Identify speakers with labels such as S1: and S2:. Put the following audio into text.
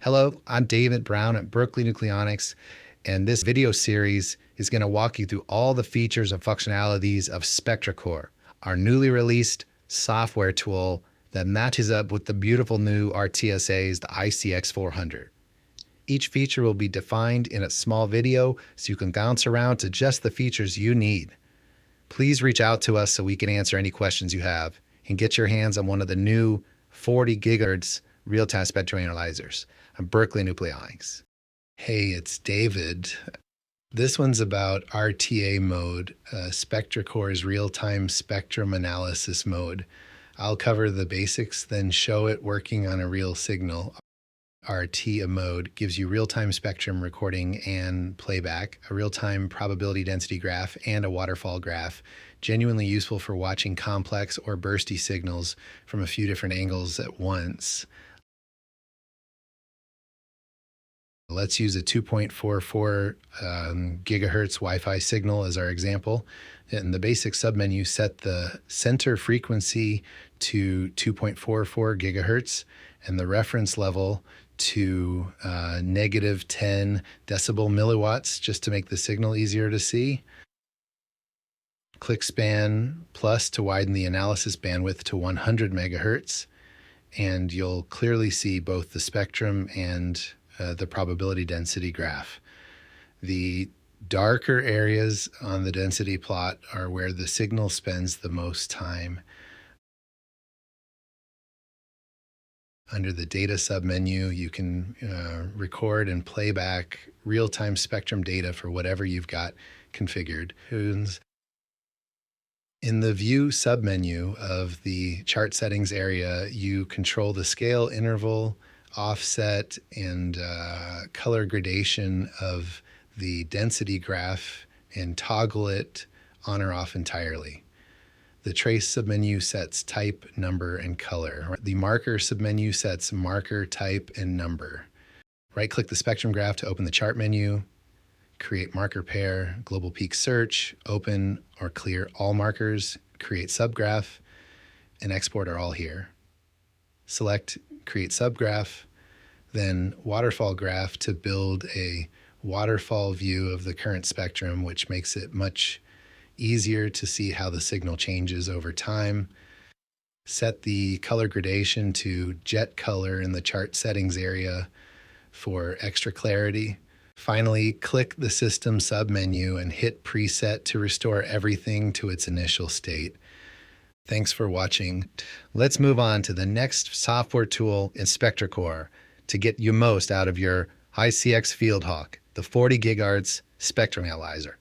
S1: Hello, I'm David Brown at Berkeley Nucleonics, and this video series is going to walk you through all the features and functionalities of SpectraCore, our newly released software tool that matches up with the beautiful new RTSAs, the ICX400. Each feature will be defined in a small video so you can bounce around to just the features you need. Please reach out to us so we can answer any questions you have and get your hands on one of the new 40 GHz real-time spectrum analyzers on Berkeley Nucleonics. Hey, it's David. This one's about RTA mode, SpectraCore's real-time spectrum analysis mode. I'll cover the basics, then show it working on a real signal. RTA mode gives you real-time spectrum recording and playback, a real-time probability density graph, and a waterfall graph, genuinely useful for watching complex or bursty signals from a few different angles at once. Let's use a 2.44 gigahertz Wi-Fi signal as our example. In the basic submenu, set the center frequency to 2.44 gigahertz and the reference level to negative 10 decibel milliwatts, just to make the signal easier to see. Click span plus to widen the analysis bandwidth to 100 megahertz, and you'll clearly see both the spectrum and the probability density graph. The darker areas on the density plot are where the signal spends the most time. Under the data submenu, you can record and play back real-time spectrum data for whatever you've got configured. In the view submenu of the chart settings area, you control the scale interval, offset, and color gradation of the density graph and toggle it on or off entirely. The trace submenu sets type, number, and color. The marker submenu sets marker, type, and number. Right-click the spectrum graph to open the chart menu, create marker pair, global peak search, open or clear all markers, create subgraph, and export are all here. Select create subgraph, then waterfall graph to build a waterfall view of the current spectrum, which makes it much easier to see how the signal changes over time. Set the color gradation to jet color in the chart settings area for extra clarity. Finally, click the system submenu and hit preset to restore everything to its initial state. Thanks for watching. Let's move on to the next software tool in SpectraCore to get you most out of your ICX Fieldhawk, the 40 GHz spectrum analyzer.